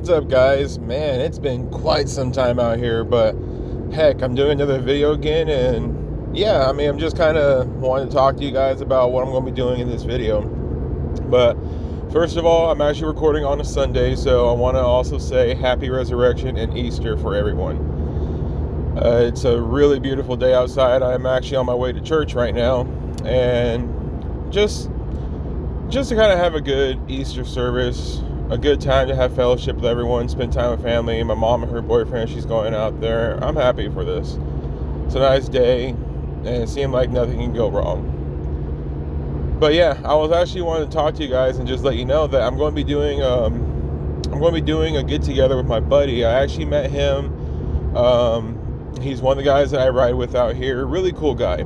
What's up, guys? Man, it's been quite some time out here, but heck, I'm doing another video again, and yeah, I'm just kind of wanting to talk to you guys about what I'm going to be doing in this video. But first of all, I'm actually recording on a Sunday, so I want to also say Happy Resurrection and Easter for everyone. It's a really beautiful day outside. I'm actually on my way to church right now, and just to kind of have a good Easter service, a good time to have fellowship with everyone, spend time with family. My mom and her boyfriend, she's going out there. I'm happy for this. It's a nice day, and it seemed like nothing can go wrong. But yeah, I was actually wanting to talk to you guys and just let you know that I'm going to be doing a get together with my buddy. I actually met him. He's one of the guys that I ride with out here. Really cool guy,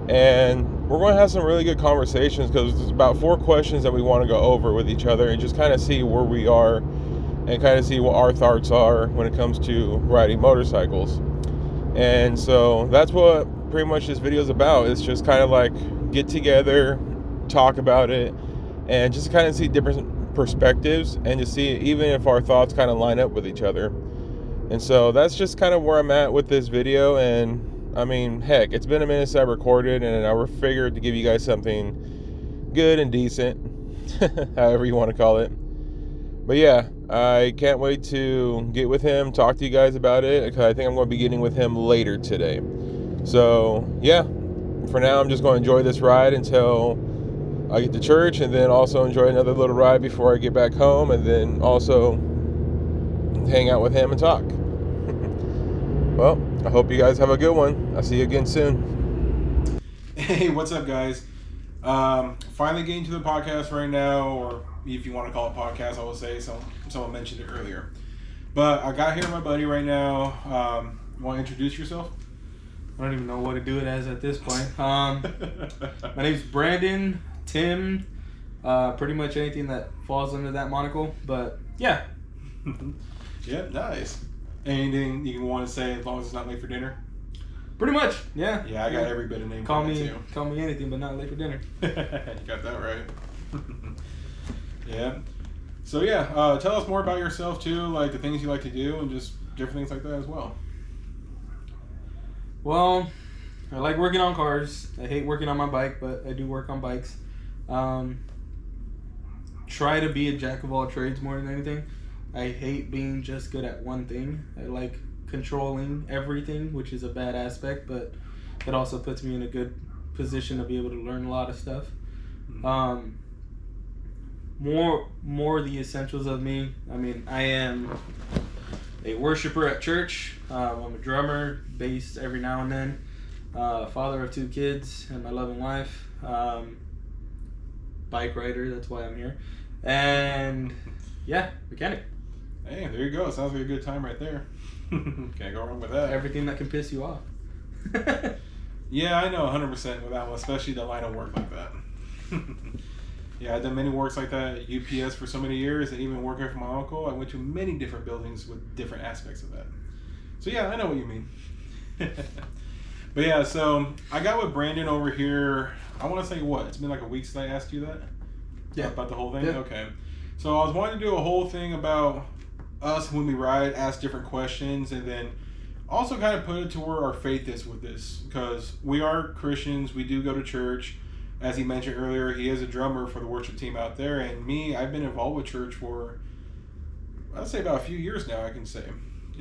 and we're going to have some really good conversations because there's about 4 questions that we want to go over with each other and just kind of see where we are and kind of see what our thoughts are when it comes to riding motorcycles. And so that's what pretty much this video is about. It's just kind of like get together, talk about it, and just kind of see different perspectives and to see even if our thoughts kind of line up with each other. And so that's just kind of where I'm at with this video. And heck, it's been a minute since I recorded, and I figured to give you guys something good and decent, however you want to call it. But yeah, I can't wait to get with him, talk to you guys about it, because I think I'm going to be getting with him later today. So yeah, for now, I'm just going to enjoy this ride until I get to church, and then also enjoy another little ride before I get back home, and then also hang out with him and talk. Well, I hope you guys have a good one. I'll see you again soon. Hey, what's up, guys? Finally getting to the podcast right now, or if you want to call it podcast, I will say. Someone mentioned it earlier. But I got here with my buddy right now. Want to introduce yourself? I don't even know what to do it as at this point. My name's Brandon, Tim, pretty much anything that falls under that monocle. But yeah. Yeah, nice. Anything you want to say as long as it's not late for dinner? Pretty much, yeah. Yeah, I got every bit of name. Call me anything, but not late for dinner. You got that right. Yeah. So yeah, tell us more about yourself too, like the things you like to do, and just different things like that as well. Well, I like working on cars. I hate working on my bike, but I do work on bikes. Try to be a jack of all trades more than anything. I hate being just good at one thing. I like controlling everything, which is a bad aspect, but it also puts me in a good position to be able to learn a lot of stuff. More the essentials of me. I am a worshiper at church. I'm a drummer, bass every now and then. Father of 2 kids and my loving wife. Bike rider, that's why I'm here. And yeah, mechanic. Hey, there you go. Sounds like a good time right there. Can't go wrong with that. Everything that can piss you off. Yeah, I know 100% with that one, especially the line of work like that. Yeah, I've done many works like that at UPS for so many years, and even working for my uncle, I went to many different buildings with different aspects of that. So yeah, I know what you mean. But yeah, so I got with Brandon over here, I want to say what? It's been like a week since I asked you that? Yeah. About the whole thing? Yeah. Okay. So I was wanting to do a whole thing about us when we ride, ask different questions, and then also kind of put it to where our faith is with this, because we are Christians, we do go to church. As he mentioned earlier, he is a drummer for the worship team out there, and me, I've been involved with church for, I'd say about a few years now, I can say.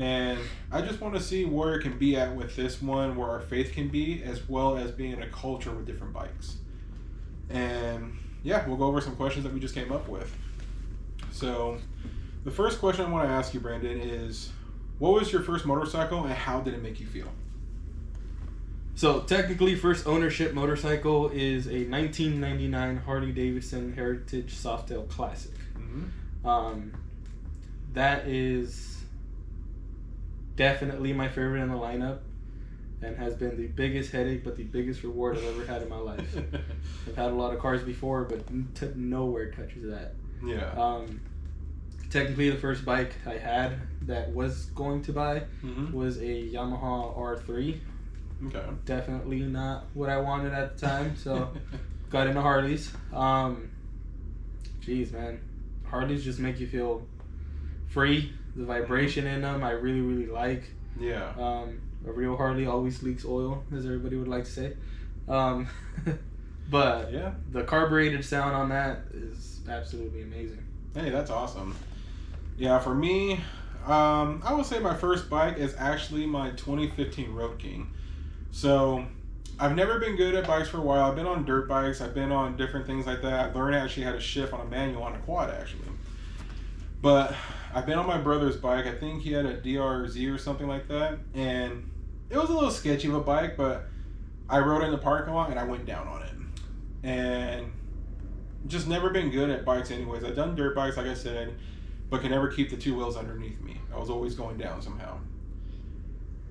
And I just want to see where it can be at with this one, where our faith can be, as well as being in a culture with different bikes. And yeah, we'll go over some questions that we just came up with. So the first question I want to ask you, Brandon, is what was your first motorcycle and how did it make you feel? So technically, first ownership motorcycle is a 1999 Harley-Davidson Heritage Softail Classic. Mm-hmm. That is definitely my favorite in the lineup and has been the biggest headache but the biggest reward I've ever had in my life. I've had a lot of cars before, but nowhere touches that. Yeah. Technically, the first bike I had that was going to buy Mm-hmm. was a Yamaha R3. Okay. Definitely not what I wanted at the time, so got into Harleys. Jeez, man, Harleys just make you feel free. The vibration in them, I really, really like. Yeah. A real Harley always leaks oil, as everybody would like to say. But yeah, the carbureted sound on that is absolutely amazing. Hey, that's awesome. Yeah, for me, I would say my first bike is actually my 2015 Road King. So I've never been good at bikes for a while. I've been on dirt bikes. I've been on different things like that. I learned actually how to shift on a manual on a quad, actually. But I've been on my brother's bike. I think he had a DRZ or something like that. And it was a little sketchy of a bike, but I rode it in the parking lot and I went down on it. And just never been good at bikes anyways. I've done dirt bikes, like I said, but can never keep the two wheels underneath me. I was always going down somehow.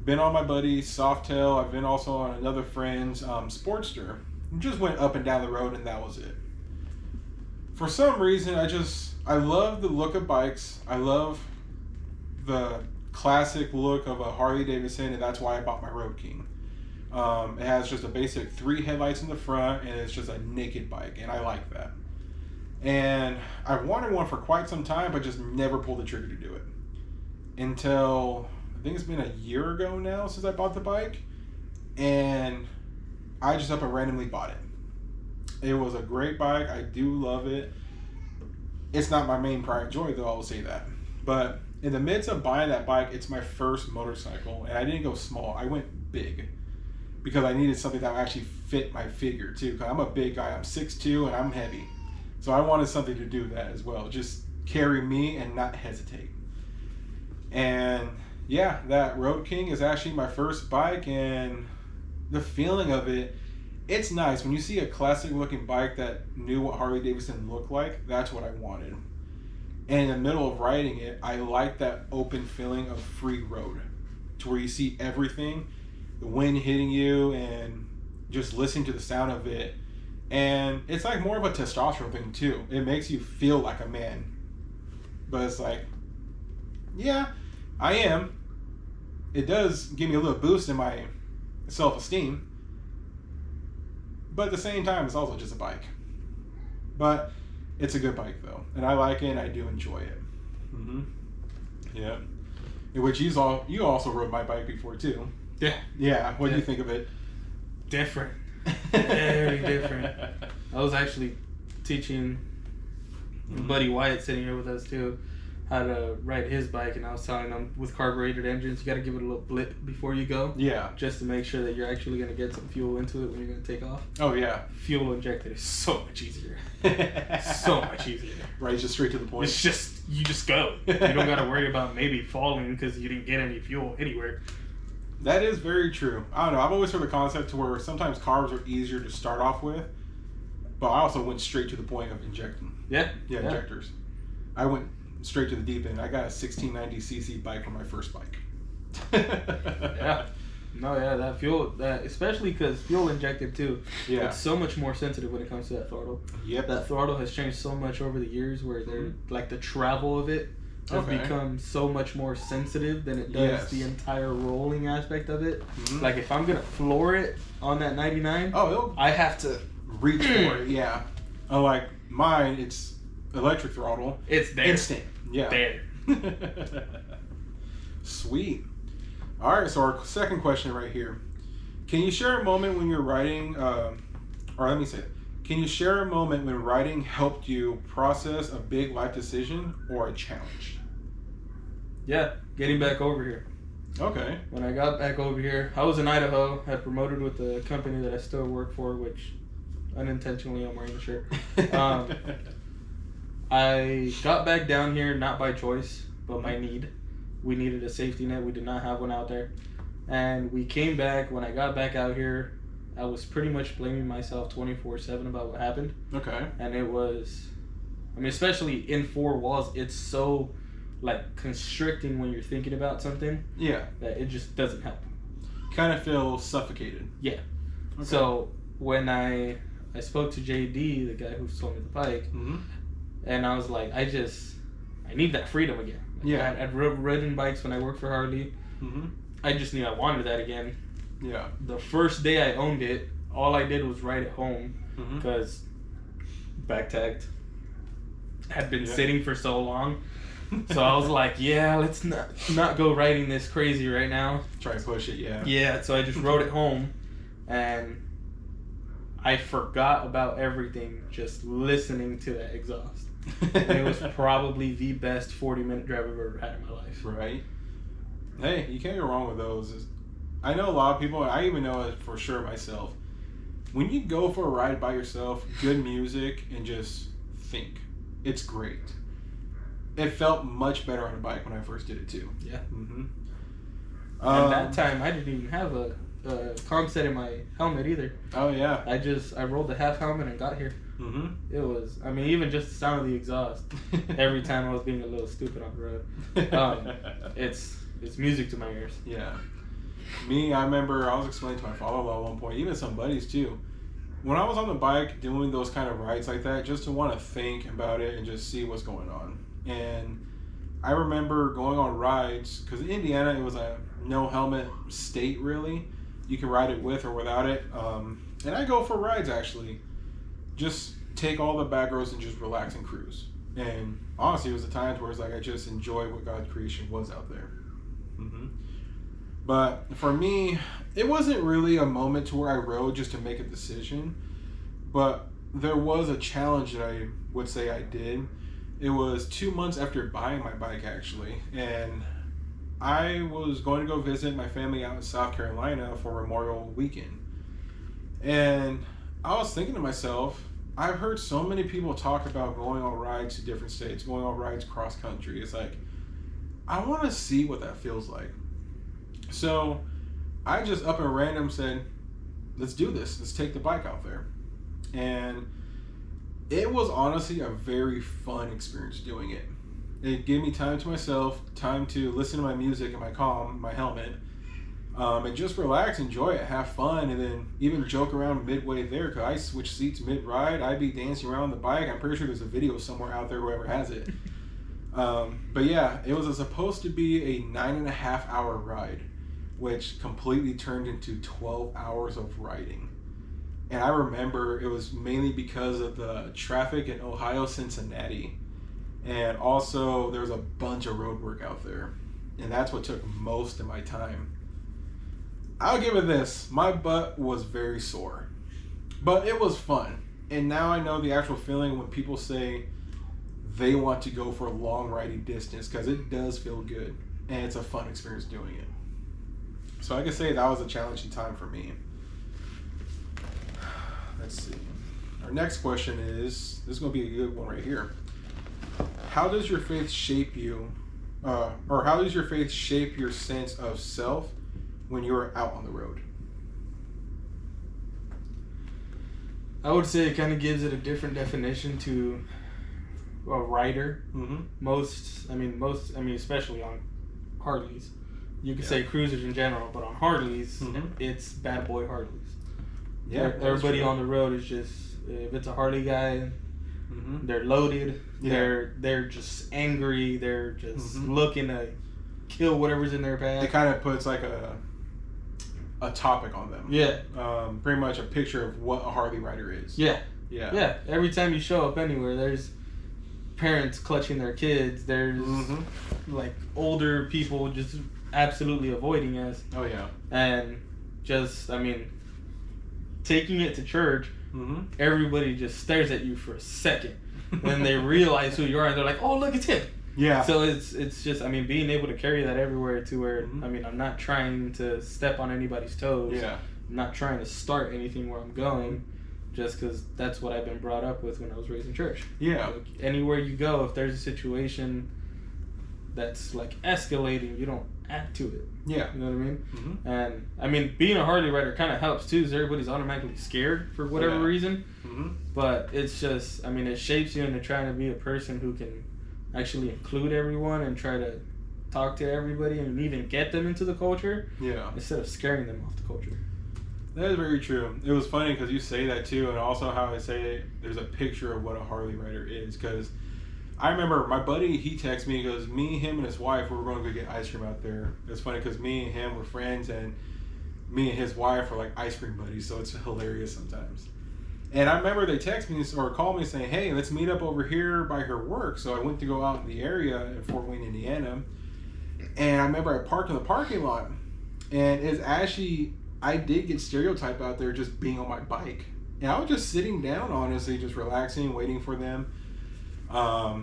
Been on my buddy's Softail. I've been also on another friend's Sportster. Just went up and down the road and that was it. For some reason, I love the look of bikes. I love the classic look of a Harley Davidson, and that's why I bought my Road King. It has just a basic 3 headlights in the front, and it's just a naked bike, and I like that. And I've wanted one for quite some time, but just never pulled the trigger to do it. Until, I think it's been a year ago now since I bought the bike, and I just up and randomly bought it. It was a great bike. I do love it. It's not my main pride and joy, though, I will say that. But in the midst of buying that bike, it's my first motorcycle, and I didn't go small. I went big because I needed something that would actually fit my figure, too, because I'm a big guy. I'm 6'2", and I'm heavy. So I wanted something to do that as well. Just carry me and not hesitate. And yeah, that Road King is actually my first bike, and the feeling of it, it's nice. When you see a classic looking bike that knew what Harley Davidson looked like, that's what I wanted. And in the middle of riding it, I like that open feeling of free road, to where you see everything, the wind hitting you, and just listening to the sound of it. And it's like more of a testosterone thing too. It makes you feel like a man. But it's like, yeah, I am. It does give me a little boost in my self-esteem. But at the same time, it's also just a bike. But it's a good bike though, and I like it and I do enjoy it. Yeah. In which you also rode my bike before too. Yeah. Yeah. What do you think of it? Different. Very different. I was actually teaching Buddy Wyatt, sitting here with us too, how to ride his bike, and I was telling him with carbureted engines, you got to give it a little blip before you go. Yeah. Just to make sure that you're actually going to get some fuel into it when you're going to take off. Oh yeah. Fuel injected is so much easier. So much easier. Right, just straight to the point. It's just, you just go. You don't got to worry about maybe falling because you didn't get any fuel anywhere. That is very true. I don't know. I've always heard the concept to where sometimes carbs are easier to start off with, but I also went straight to the point of injecting. Yeah, injectors. I went straight to the deep end. I got a 1690cc bike for my first bike. Yeah. No, yeah, that fuel, especially because fuel injected too. Yeah. It's so much more sensitive when it comes to that throttle. Yep. That throttle has changed so much over the years where they're like the travel of it has become so much more sensitive than it does the entire rolling aspect of it. Like if I'm gonna floor it on that 99, I have to reach for it. Yeah. Unlike mine, it's electric throttle. It's there. Instant. Yeah. There. Sweet. All right. So our second question right here: can you share a moment when you're riding? Or let me say it. Can you share a moment when riding helped you process a big life decision or a challenge? Yeah, getting back over here. Okay. When I got back over here, I was in Idaho. I promoted with the company that I still work for, which unintentionally I'm wearing the shirt. I got back down here not by choice, but by need. We needed a safety net. We did not have one out there. And we came back. When I got back out here, I was pretty much blaming myself 24/7 about what happened. Okay. And it was, I mean, especially in 4 walls, it's so like constricting when you're thinking about something. Yeah. That it just doesn't help. Kind of feel suffocated. Yeah. Okay. So when I spoke to JD, the guy who sold me the bike, and I was like, I need that freedom again. Like, yeah. I'd ridden bikes when I worked for Harley. I wanted that again. Yeah. The first day I owned it, all I did was ride it home because back tagged. Had been sitting for so long So I was like, yeah, let's not go riding this crazy right now. Try and push it, yeah. Yeah, so I just rode it home, and I forgot about everything just listening to that exhaust. And it was probably the best 40-minute drive I've ever had in my life. Right. Hey, you can't go wrong with those. I know a lot of people, I even know it for sure myself. When you go for a ride by yourself, good music, and just think, it's great. It felt much better on a bike when I first did it too. Yeah. Mm-hmm. And that time I didn't even have a comp set in my helmet either. Oh yeah. I rolled the half helmet and got here. Mm-hmm. It was, I mean, even just the sound of the exhaust every time I was being a little stupid on the road. It's music to my ears. Yeah. Me, I remember I was explaining to my father-in-law at one point, even some buddies too. When I was on the bike doing those kind of rides like that, just to want to think about it and just see what's going on. And I remember going on rides, because in Indiana it was a no helmet state really. You can ride it with or without it. And I go for rides actually. Just take all the back roads and just relax and cruise. And honestly, it was the times where it's like I just enjoy what God's creation was out there. Mm-hmm. But for me, it wasn't really a moment to where I rode just to make a decision. But there was a challenge that I would say I did. It was 2 months after buying my bike actually. And I was going to go visit my family out in South Carolina for Memorial Weekend. And I was thinking to myself, I've heard so many people talk about going on rides to different states, going on rides cross country. It's like, I want to see what that feels like. So I just up and random said, let's do this. Let's take the bike out there. And it was honestly a very fun experience doing it. It gave me time to myself, time to listen to my music and my helmet, and just relax, enjoy it, have fun, and then even joke around midway there, because I switch seats mid-ride. I'd be dancing around the bike. I'm pretty sure there's a video somewhere out there, whoever has it. But yeah, it was supposed to be a 9.5-hour ride, which completely turned into 12 hours of riding. And I remember it was mainly because of the traffic in Ohio, Cincinnati. And also there was a bunch of road work out there. And that's what took most of my time. I'll give it this. My butt was very sore. But it was fun. And now I know the actual feeling when people say they want to go for a long riding distance, because it does feel good. And it's a fun experience doing it. So I can say that was a challenging time for me. Let's see. Our next question is, this is going to be a good one right here. How does your faith shape you, or how does your faith shape your sense of self when you're out on the road? I would say it kind of gives it a different definition to a rider. Mm-hmm. Especially on Harleys. You could say cruisers in general, but on Harleys, it's bad boy Harleys. Yeah, everybody on the road is just, if it's a Harley guy, they're loaded. Yeah. They're just angry. They're just looking to kill whatever's in their path. It kind of puts like a topic on them. Yeah. Pretty much a picture of what a Harley rider is. Yeah. Yeah. Yeah. Every time you show up anywhere, there's parents clutching their kids. There's like older people just absolutely avoiding us. Oh yeah. And just, taking it to church, everybody just stares at you for a second. Then they realize who you are, and they're like, "Oh, look, it's him." Yeah. So it's just, being able to carry that everywhere to where, I'm not trying to step on anybody's toes. Yeah. I'm not trying to start anything where I'm going, just because that's what I've been brought up with when I was raised in church. Yeah. Like, anywhere you go, if there's a situation that's like escalating, you don't add to it. Yeah. You know what I mean? And being a Harley rider kind of helps too, because everybody's automatically scared for whatever reason. But it's just, it shapes you into trying to be a person who can actually include everyone and try to talk to everybody and even get them into the culture. Yeah. Instead of scaring them off the culture. That is very true. It was funny because you say that too, and also how I say it, there's a picture of what a Harley rider is, because I remember my buddy, he texted me, he goes, me, him, and his wife, we were going to go get ice cream out there. It's funny because me and him were friends, and me and his wife are like ice cream buddies, so it's hilarious sometimes. And I remember they texted me or called me saying, hey, let's meet up over here by her work. So I went to go out in the area in Fort Wayne, Indiana. And I remember I parked in the parking lot. And it's actually, I did get stereotyped out there just being on my bike. And I was just sitting down, honestly, just relaxing, waiting for them.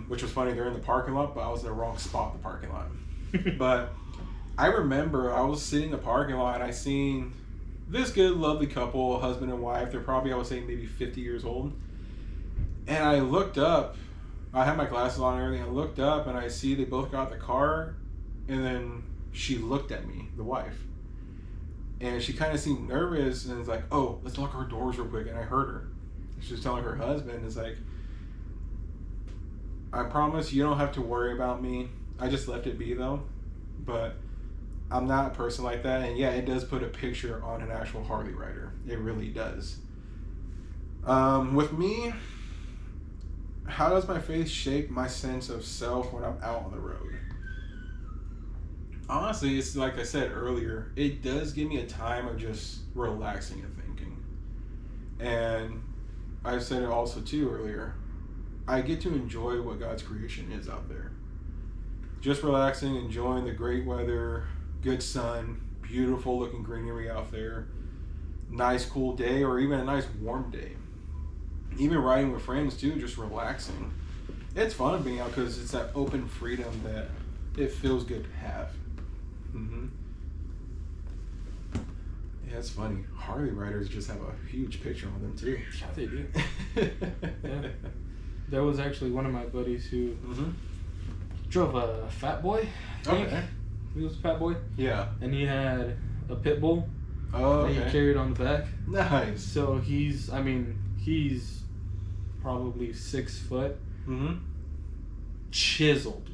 Which was funny, they're in the parking lot, but I was in the wrong spot in the parking lot. But I remember I was sitting in the parking lot and I seen this good, lovely couple, husband and wife. They're probably, I would say, maybe 50 years old. And I looked up. I had my glasses on and everything. I looked up and I see they both got in the car. And then she looked at me, the wife. And she kind of seemed nervous and was like, oh, let's lock our doors real quick. And I heard her. She was telling her husband, is like, I promise you don't have to worry about me. I just left it be though. But I'm not a person like that, and yeah, it does put a picture on an actual Harley rider. It really does. With me, how does my faith shape my sense of self when I'm out on the road? Honestly, it's like I said earlier, it does give me a time of just relaxing and thinking. And I said it also too earlier, I get to enjoy what God's creation is out there. Just relaxing, enjoying the great weather, good sun, beautiful looking greenery out there, nice cool day, or even a nice warm day. Even riding with friends too, just relaxing. It's fun being out because it's that open freedom that it feels good to have. Mm-hmm. Yeah, it's funny. Harley riders just have a huge picture on them too. Yeah, they do. Yeah. There was actually one of my buddies who drove a Fat Boy. Okay. He was a Fat Boy. Yeah. And he had a pit bull that he carried on the back. Nice. So he's probably 6 foot. Mm-hmm. Chiseled.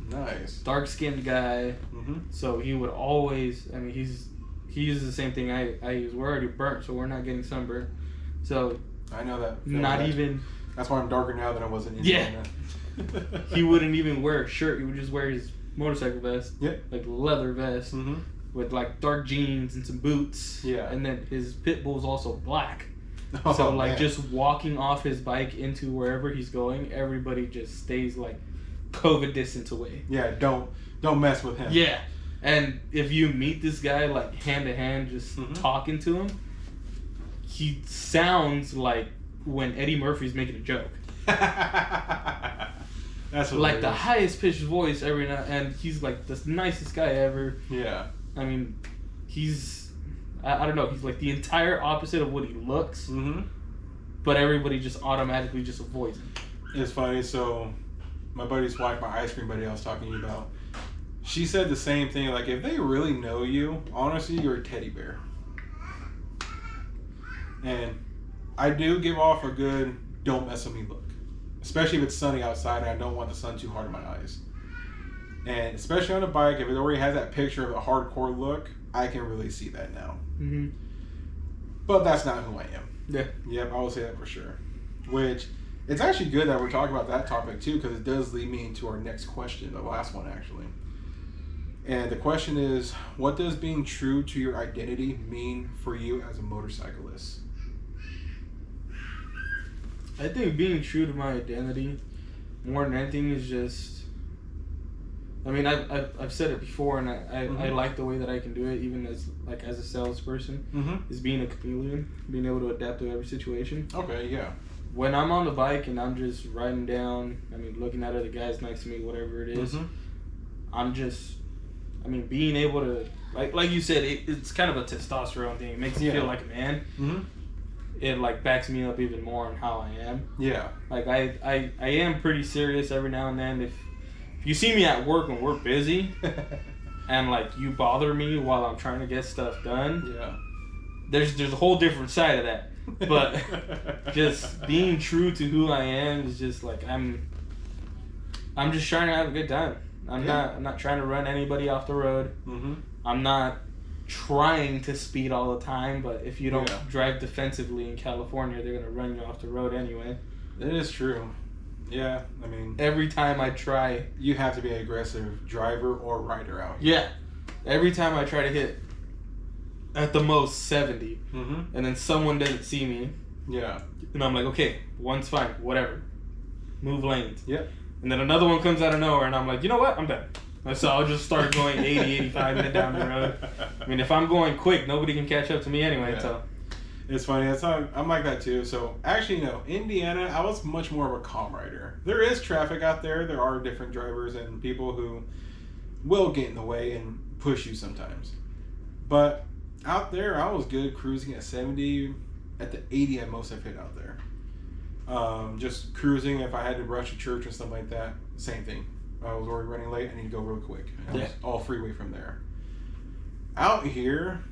Nice. Dark skinned guy. Mm-hmm. So he would always, he uses the same thing I use. We're already burnt, so we're not getting sunburned. So I know that. Even. That's why I'm darker now than I was in Indiana. Yeah. He wouldn't even wear a shirt. He would just wear his motorcycle vest. Yeah. Like leather vest. Mm-hmm. With like dark jeans and some boots. Yeah. And then his pit bull's also black. Oh, so like man. just walking off his bike into wherever he's going, everybody just stays like COVID distance away. Yeah, don't mess with him. Yeah. And if you meet this guy like hand to hand just talking to him, he sounds like when Eddie Murphy's making a joke. That's what like the highest pitched voice every now, and he's like the nicest guy ever. Yeah. I mean, he's I don't know, he's like the entire opposite of what he looks. Mm-hmm. But everybody just automatically just avoids him. It's funny, so my buddy's wife, my ice cream buddy I was talking to you about, she said the same thing, like if they really know you, honestly, you're a teddy bear. And I do give off a good don't mess with me look. Especially if it's sunny outside and I don't want the sun too hard in my eyes. And especially on a bike, if it already has that picture of a hardcore look, I can really see that now. Mm-hmm. But that's not who I am. Yeah. Yep, I will say that for sure. Which, it's actually good that we're talking about that topic too, because it does lead me into our next question, the last one actually. And the question is, what does being true to your identity mean for you as a motorcyclist? I think being true to my identity, more than anything, is just. I mean, I've said it before, and I like the way that I can do it, even as a salesperson. Is being a chameleon, being able to adapt to every situation. Okay, yeah. When I'm on the bike and I'm just riding down, looking at other guys next to me, whatever it is, I'm just, being able to, like you said, it's kind of a testosterone thing. It makes me feel like a man. It backs me up even more on how I am. Yeah. I am pretty serious every now and then. If you see me at work when we're busy, and you bother me while I'm trying to get stuff done, there's a whole different side of that. But just being true to who I am is just I'm just trying to have a good time. I'm not trying to run anybody off the road. I'm not trying to speed all the time, but if you don't drive defensively in California, they're gonna run you off the road anyway. It is true. Yeah, every time I try, you have to be an aggressive driver or rider out here. Yeah, every time I try to hit at the most 70, Mm-hmm. and then someone doesn't see me, Yeah. and I'm like, okay, one's fine, whatever, move lanes. Yep. And then another one comes out of nowhere, and I'm like, you know what, I'm done. So I'll just start going 80, 85 minutes down the road. I mean, if I'm going quick, nobody can catch up to me anyway. Yeah. So It's funny. I'm like that too. So actually, no, Indiana, I was much more of a calm rider. There is traffic out there. There are different drivers and people who will get in the way and push you sometimes. But out there, I was good cruising at 70, at the 80 at most I've hit out there. Just cruising. If I had to rush to church or something like that, same thing. I was already running late. I need to go real quick. And I was all freeway from there. Out here,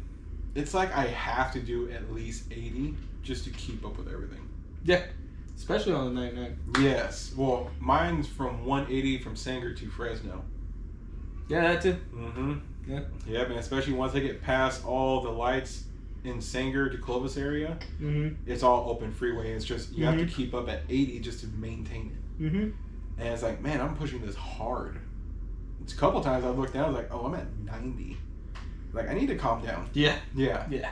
it's like I have to do at least 80 just to keep up with everything. yeah, especially on the 99. Yes. Well, mine's from 180 from Sanger to Fresno. Yeah, that too. Mm-hmm. Yeah. Yeah, man. Especially once I get past all the lights in Sanger to Clovis area, it's all open freeway. It's just you have to keep up at 80 just to maintain it. And it's like, man, I'm pushing this hard. It's a couple times I've looked down, I was like, oh, I'm at 90. Like, I need to calm down. Yeah. Yeah. Yeah.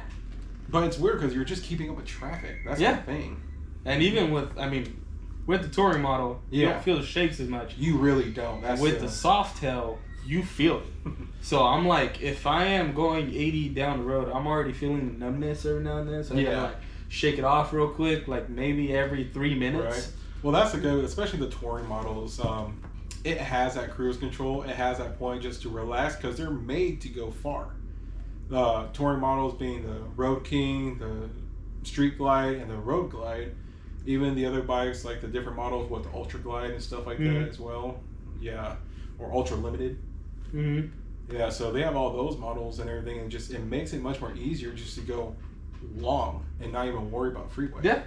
But it's weird because you're just keeping up with traffic. That's Yeah. the thing. And even with the touring model, you don't feel the shakes as much. You really don't. That's With the soft tail, you feel it. So I'm like, if I am going 80 down the road, I'm already feeling the numbness every now and then. So I gotta like shake it off real quick, like maybe every 3 minutes. Right. Well, that's a good, especially the touring models. It has that cruise control. It has that point just to relax because they're made to go far. The touring models being the Road King, the Street Glide, and the Road Glide. Even the other bikes, like the different models with the Ultra Glide and stuff like that as well. Yeah. Or Ultra Limited. Yeah, so they have all those models and everything, and just it makes it much more easier just to go long and not even worry about freeway. Yeah.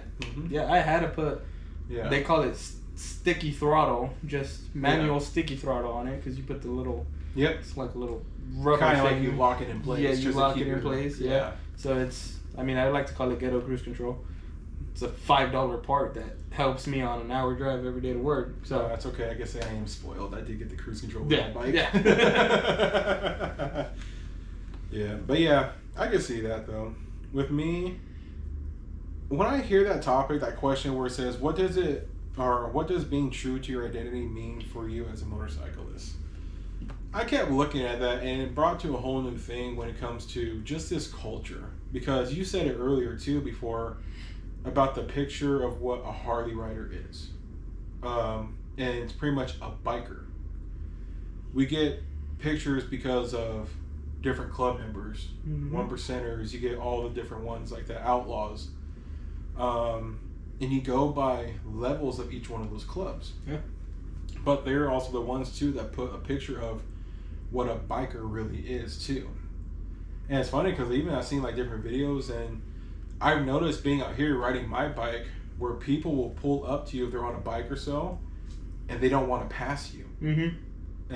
Yeah, I had to put, they call it sticky throttle, just manual sticky throttle on it, because you put the little, it's like a little rubber kind of thing. like you lock it in place. Yeah, you just lock to keep it in place. Yeah. So it's, I mean, I like to call it ghetto cruise control. It's a $5 part that helps me on an hour drive every day to work. So that's okay. I guess I am spoiled. I did get the cruise control with Yeah, my bike. yeah. Yeah, but yeah, I can see that though. With me, when I hear that topic, that question where it says, what does being true to your identity mean for you as a motorcyclist? I kept looking at that, and it brought to a whole new thing when it comes to just this culture. Because you said it earlier too before about the picture of what a Harley rider is. And it's pretty much a biker. We get pictures because of different club members, one percenters, you get all the different ones like the outlaws. And you go by levels of each one of those clubs. Yeah. But they're also the ones too that put a picture of what a biker really is too. And it's funny because even I've seen like different videos, and I've noticed being out here riding my bike where people will pull up to you if they're on a bike or so, and they don't want to pass you. And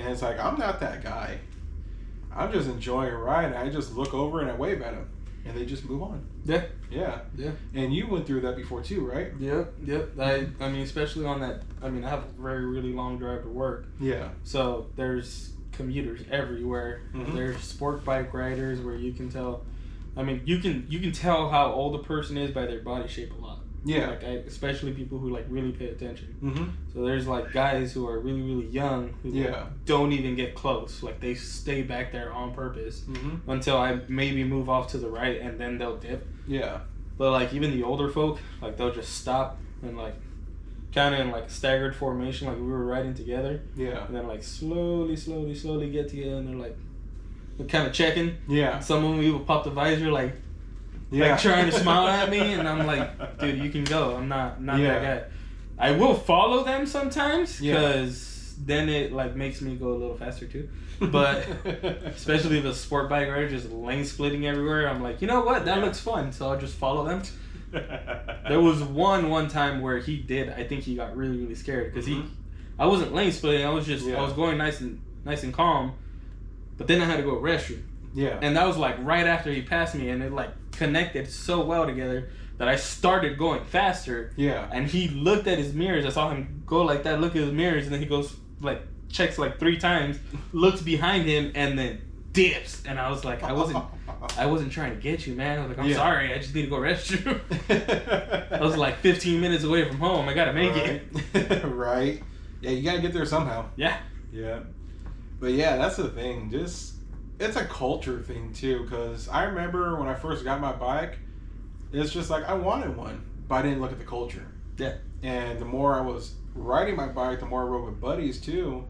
it's like, I'm not that guy. I'm just enjoying a ride, and I just look over and I wave at them, and they just move on. Yeah. Yeah. Yeah. And you went through that before too, right? Yep. I mean, especially on that, I mean, I have a very, really long drive to work. Yeah. So there's commuters everywhere. There's sport bike riders where you can tell, I mean, you can tell how old a person is by their body shape a lot. Yeah. Like especially people who like really pay attention. So there's like guys who are really, really young who don't even get close. Like they stay back there on purpose until I maybe move off to the right, and then they'll dip. Yeah. But like even the older folk, like they'll just stop and like kind of in like a staggered formation, like we were riding together. Yeah. And then like slowly get together, and they're like kind of checking. Yeah. Some of them will pop the visor like trying to smile at me, and I'm like, dude, you can go. I'm not that guy. I will follow them sometimes because then it like makes me go a little faster too. But especially if a sport bike rider just lane splitting everywhere, I'm like, you know what? That looks fun, so I'll just follow them. There was one time where he did. I think he got really, really scared because I wasn't lane splitting. I was just I was going nice and calm, but then I had to go to the restroom. Yeah. And that was like right after he passed me, and it like connected so well together that I started going faster. Yeah. And he looked at his mirrors. I saw him go like that, look at his mirrors, and then he goes like checks like 3 times, looks behind him, and then dips, and I was like, I wasn't trying to get you, man. I was like, I'm sorry, I just need to go restroom. I was like 15 minutes away from home. I gotta make it. Right. Yeah, you gotta get there somehow. Yeah. Yeah. But yeah, that's the thing. Just, it's a culture thing too, because I remember when I first got my bike, it's just like I wanted one, but I didn't look at the culture. Yeah. And the more I was riding my bike, the more I rode with buddies too.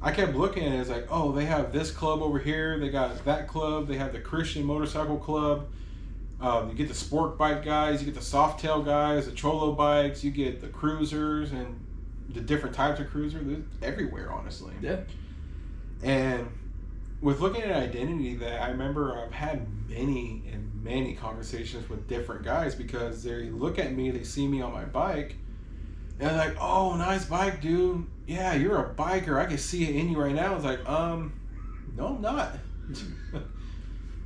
I kept looking at it as like, oh, they have this club over here, they got that club, they have the Christian motorcycle club. You get the sport bike guys, you get the soft tail guys, the cholo bikes, you get the cruisers and the different types of cruisers. They're everywhere, honestly. Yeah. And with looking at identity, that I remember I've had many and many conversations with different guys because they look at me, they see me on my bike, and they're like, oh, nice bike, dude. Yeah, you're a biker. I can see it in you right now. I was like, no, I'm not.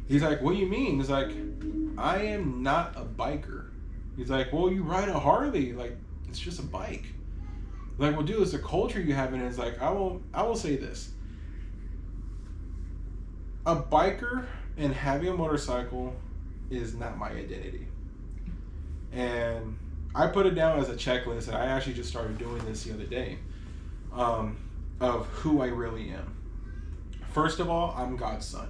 He's like, what do you mean? He's like, I am not a biker. He's like, well, you ride a Harley. Like, it's just a bike. Like, well, dude, it's the culture you have in it. It's like, I will say this. A biker and having a motorcycle is not my identity. And I put it down as a checklist, and I actually just started doing this the other day, of who I really am. First of all, I'm God's son.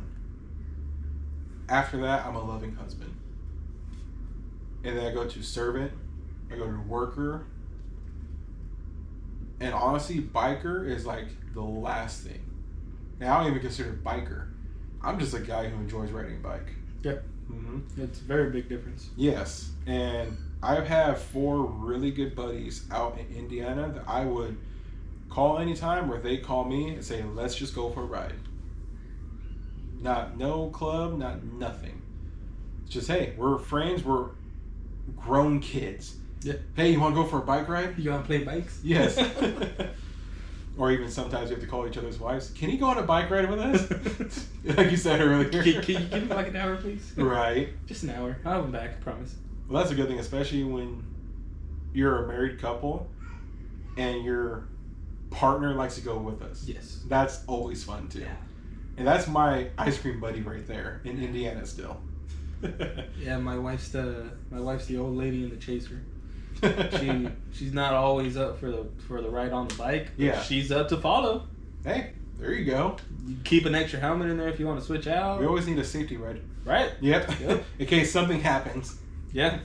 After that, I'm a loving husband. And then I go to servant, I go to worker, and honestly, biker is like the last thing. And I don't even consider biker. I'm just a guy who enjoys riding a bike. Yep. Mm-hmm. It's a very big difference. Yes. And I have 4 really good buddies out in Indiana that I would call anytime, or they call me and say, let's just go for a ride. No club, not nothing. It's just, hey, we're friends, we're grown kids. Yeah. Hey, you want to go for a bike ride? You want to play bikes? Yes. Or even sometimes we have to call each other's wives. Can you go on a bike ride with us? Like you said earlier. Can you give me like an hour, please? Right. Just an hour. I'll be back, I promise. Well, that's a good thing, especially when you're a married couple and your partner likes to go with us. Yes. That's always fun, too. Yeah. And that's my ice cream buddy right there in Indiana still. Yeah, my wife's the old lady in the chaser. She's not always up for the ride on the bike. But yeah, she's up to follow. Hey, there you go. You keep an extra helmet in there if you want to switch out. We always need a safety ride. Right. Yep. In case something happens. Yeah.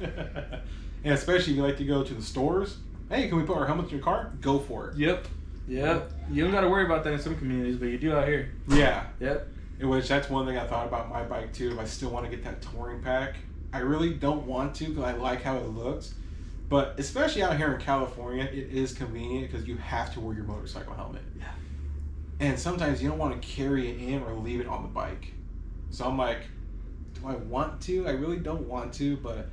And especially if you like to go to the stores. Hey, can we put our helmets in your car? Go for it. Yep. You don't got to worry about that in some communities, but you do out here. Yeah. Yep. In which that's one thing I thought about my bike too. If I still want to get that touring pack, I really don't want to because I like how it looks. But especially out here in California, it is convenient because you have to wear your motorcycle helmet. Yeah. And sometimes you don't want to carry it in or leave it on the bike. So I'm like, do I want to? I really don't want to, but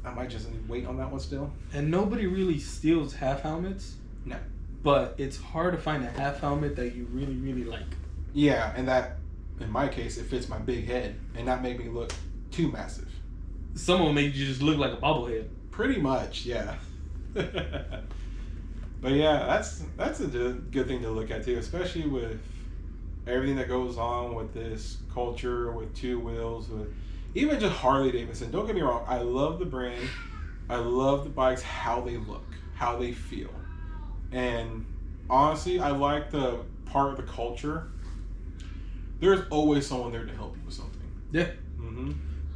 I might just wait on that one still. And nobody really steals half helmets. No. But it's hard to find a half helmet that you really, really like. Yeah, and that, in my case, it fits my big head and not make me look too massive. Some of them make you just look like a bobblehead. Pretty much, yeah. But yeah, that's a good thing to look at too, especially with everything that goes on with this culture, with two wheels, with even just Harley Davidson. Don't get me wrong, I love the brand. I love the bikes, how they look, how they feel. And honestly, I like the part of the culture. There's always someone there to help you with something. Yeah. Mm-hmm.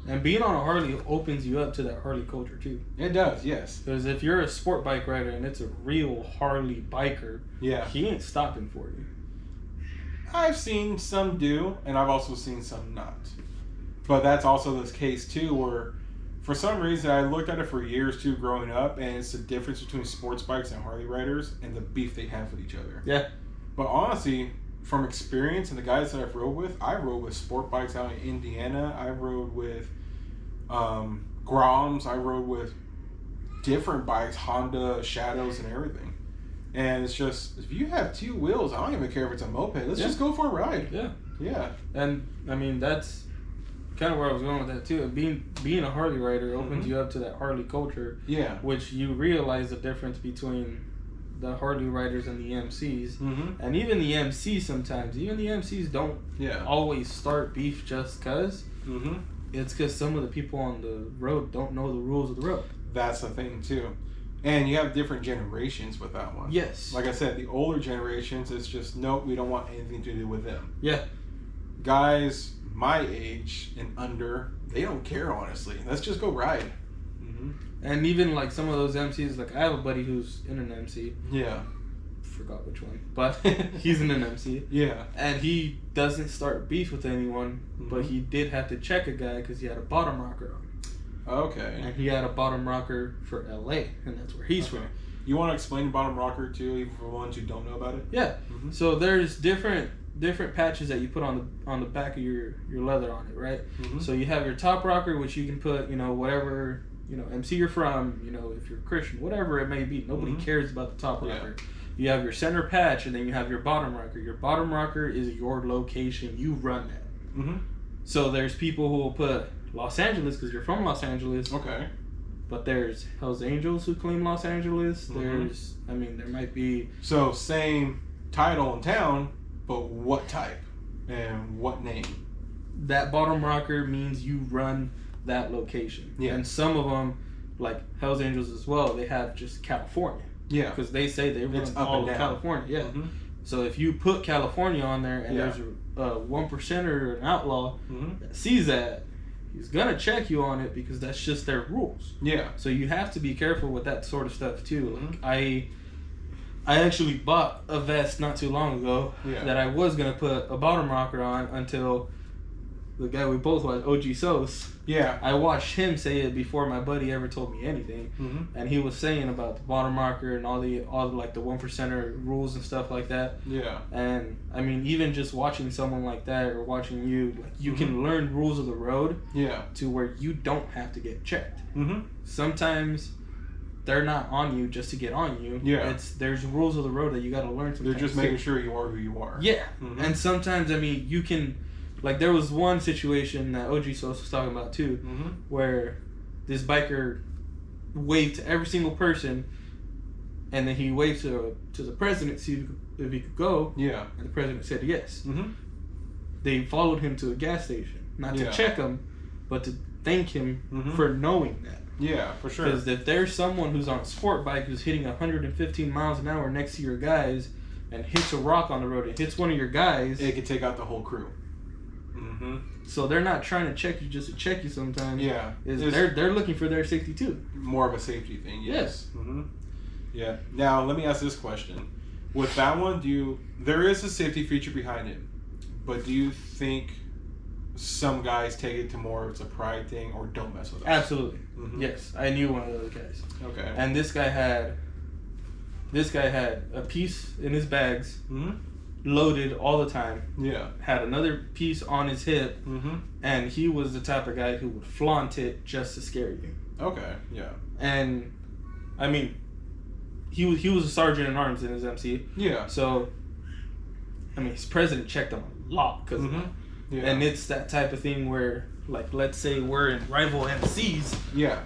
And being on a Harley opens you up to that Harley culture too. It does, yes. Because if you're a sport bike rider and it's a real Harley biker, yeah, he ain't stopping for you. I've seen some do, and I've also seen some not. But that's also this case too, where for some reason I looked at it for years too growing up, and it's the difference between sports bikes and Harley riders and the beef they have with each other. Yeah. But honestly, from experience and the guys that I've rode with, I rode with sport bikes out in Indiana. I rode with Groms. I rode with different bikes, Honda Shadows and everything. And it's just, if you have two wheels, I don't even care if it's a moped. Let's just go for a ride. Yeah. Yeah. And I mean, that's kind of where I was going with that too. Being a Harley rider opens you up to that Harley culture. Yeah. Which you realize the difference between the Harley riders and the MCs, Mm-hmm. and even the MCs sometimes. Even the MCs don't Yeah. always start beef just cause. Mm-hmm. It's because some of the people on the road don't know the rules of the road. That's the thing too, and you have different generations with that one. Yes. Like I said, the older generations, it's just nope, we don't want anything to do with them. Yeah. Guys my age and under, they don't care, honestly. Let's just go ride. Mm-hmm. And even like some of those MCs, like I have a buddy who's in an MC. Yeah. Forgot which one, but he's in an MC. Yeah. And he doesn't start beef with anyone, but he did have to check a guy because he had a bottom rocker on. Okay. And he had a bottom rocker for LA, and that's where he's from. You want to explain bottom rocker too, even for ones who don't know about it? Yeah. Mm-hmm. So there's different patches that you put on the back of your leather on it, right? Mm-hmm. So you have your top rocker, which you can put, whatever, MC you're from, if you're Christian, whatever it may be. Nobody cares about the top rocker. Yeah. You have your center patch, and then you have your bottom rocker. Your bottom rocker is your location. You run that. Mm-hmm. So there's people who will put Los Angeles because you're from Los Angeles. Okay. But there's Hells Angels who claim Los Angeles. There's, there might be... So same title in town, but what type and what name? That bottom rocker means you run that location. Yeah. And some of them, like Hells Angels as well, they have just California. Yeah. Because they say they run all of California. Yeah. Mm-hmm. So if you put California on there and there's a 1%er or an outlaw that sees that, he's going to check you on it because that's just their rules. Yeah. So you have to be careful with that sort of stuff too. Like I actually bought a vest not too long ago that I was going to put a bottom rocker on until the guy we both watched, OG Sos. Yeah. I watched him say it before my buddy ever told me anything. Mm-hmm. And he was saying about the bottom rocker and all the like the 1%er rules and stuff like that. Yeah. And I mean, even just watching someone like that or watching you, like you can learn rules of the road. Yeah. To where you don't have to get checked. Mm-hmm. Sometimes they're not on you just to get on you. Yeah. There's rules of the road that you got to learn. They're just making sure you are who you are. Yeah. Mm-hmm. And sometimes, you can, like there was one situation that OG Sos was talking about too, where this biker waved to every single person, and then he waved to the president to see if he could go. Yeah. And the president said yes. Mm-hmm. They followed him to a gas station, not to check him, but to thank him for knowing that. Yeah, for sure. Because if there's someone who's on a sport bike who's hitting 115 miles an hour next to your guys and hits a rock on the road and hits one of your guys, it could take out the whole crew. Mm-hmm. So they're not trying to check you just to check you sometimes. Yeah. They're looking for their safety too. More of a safety thing, yes. Yes. Mm-hmm. Yeah. Now, let me ask this question. With that one, there is a safety feature behind it, but do you think some guys take it to more it's a pride thing or don't mess with us? Absolutely. Mm-hmm. Yes. I knew one of those guys. Okay. And this guy had a piece in his bags, loaded all the time. Yeah. Had another piece on his hip, Mm-hmm. and he was the type of guy who would flaunt it just to scare you. Okay. Yeah. And I mean, he was a sergeant in arms in his MC. Yeah. So, I mean, his president checked him a lot because of that. Yeah. And it's that type of thing where, like, let's say we're in rival MCs. Yeah.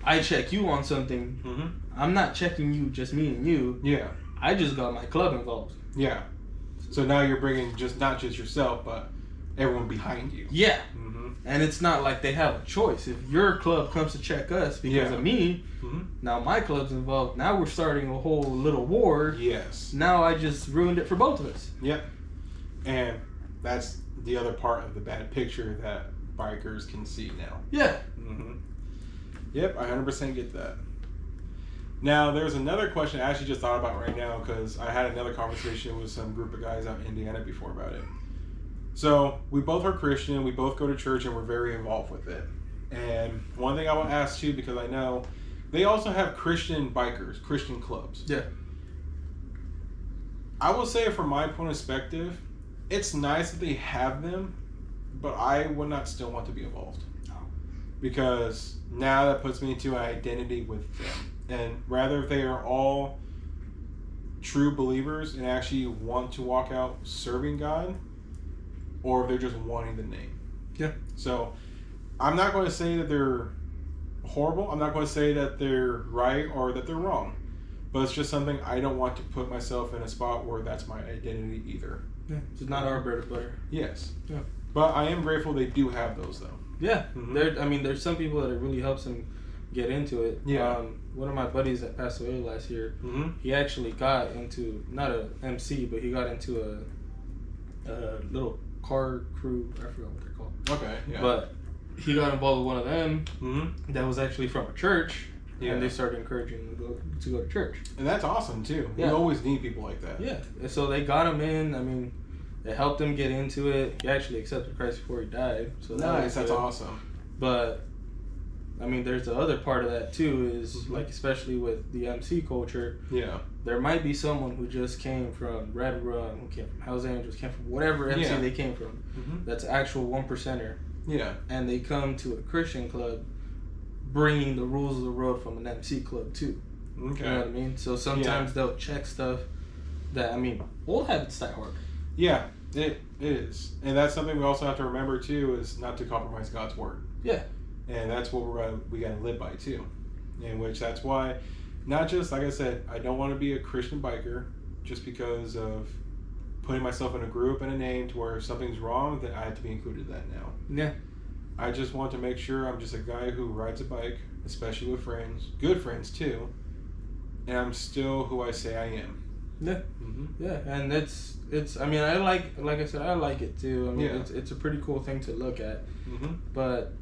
I check you on something. Mm-hmm. I'm not checking you, just me and you. Yeah. I just got my club involved. Yeah. So now you're bringing not just yourself, but everyone behind you. Yeah. Mm-hmm. And it's not like they have a choice. If your club comes to check us because of me, now my club's involved. Now we're starting a whole little war. Yes. Now I just ruined it for both of us. Yep. And that's the other part of the bad picture that bikers can see now. Yeah. Mm-hmm. Yep, I 100% get that. Now, there's another question I actually just thought about right now because I had another conversation with some group of guys out in Indiana before about it. So, we both are Christian, we both go to church, and we're very involved with it. And one thing I want to ask too, because I know they also have Christian bikers, Christian clubs. Yeah. I will say from my point of perspective, it's nice that they have them, but I would not still want to be involved. No. Because now that puts me into an identity with them. And rather if they are all true believers and actually want to walk out serving God, or if they're just wanting the name. Yeah. So I'm not going to say that they're horrible. I'm not going to say that they're right or that they're wrong. but it's just something I don't want to put myself in a spot where that's my identity either. Yeah, it's not our bread and butter. Yes. Yeah. But I am grateful they do have those though. Yeah. There's some people that it really helps them get into it. Yeah. One of my buddies that passed away last year, he actually got into, not a MC, but he got into a little car crew. I forgot what they're called. Okay. Yeah. But he got involved with one of them that was actually from a church. Yeah. And they started encouraging him to go to church. And that's awesome too. Yeah. You always need people like that. Yeah. And so they got him in. I mean, it helped him get into it. He actually accepted Christ before he died. So nice. That's awesome. But I mean, there's the other part of that too. Is like, especially with the MC culture. Yeah. There might be someone who just came from Red Run, who came from Hells Angels, came from whatever MC they came from. That's actual 1%er. Yeah. And they come to a Christian club, bringing the rules of the road from an MC club too. Okay. You know what I mean? So sometimes they'll check stuff that, I mean, old habits die hard. Yeah, it is. And that's something we also have to remember too, is not to compromise God's word. Yeah. And that's what we got to live by too. In which that's why, not just, like I said, I don't want to be a Christian biker just because of putting myself in a group and a name to where if something's wrong, that I have to be included in that now. Yeah. I just want to make sure I'm just a guy who rides a bike, especially with friends, good friends too, and I'm still who I say I am. Yeah. Yeah, and it's. I mean, I like I said, I like it too. I mean, it's a pretty cool thing to look at. But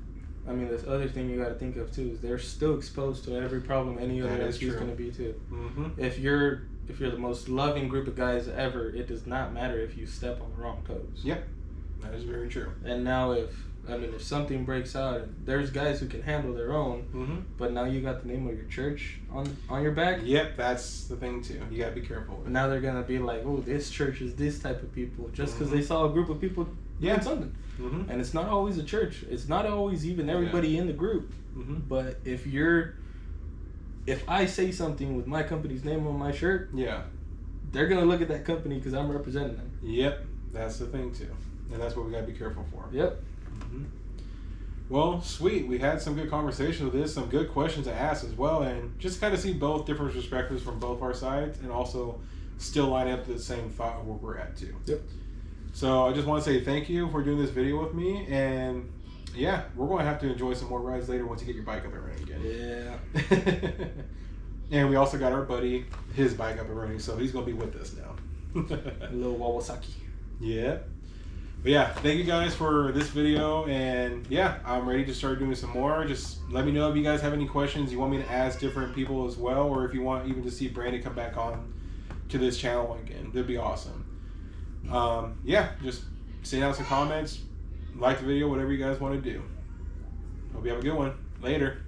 I mean, this other thing you got to think of too is they're still exposed to every problem any other MC is going to be too. If you're the most loving group of guys ever, it does not matter if you step on the wrong toes. Yep, that is very true. And now if something breaks out, and there's guys who can handle their own, but now you got the name of your church on your back. Yep, that's the thing too. You gotta be careful with it. Now they're gonna be like, oh, this church is this type of people, just because they saw a group of people doing something. And it's not always a church. It's not always even everybody in the group. But if I say something with my company's name on my shirt, they're gonna look at that company because I'm representing them. Yep, that's the thing too, and that's what we gotta be careful for. Yep. Well, sweet. We had some good conversation with this, some good questions to ask as well, and just kind of see both different perspectives from both our sides, and also still line up to the same thought of where we're at too. Yep. So I just want to say thank you for doing this video with me, and yeah, we're going to have to enjoy some more rides later once you get your bike up and running again. Yeah. And we also got our buddy, his bike up and running, so he's going to be with us now. A little Wawasaki. Yeah. But yeah, thank you guys for this video, and yeah, I'm ready to start doing some more. Just let me know if you guys have any questions you want me to ask different people as well, or if you want even to see Brandon come back on to this channel again. That'd be awesome. Yeah, just send out some comments, like the video, whatever you guys want to do. Hope you have a good one. Later.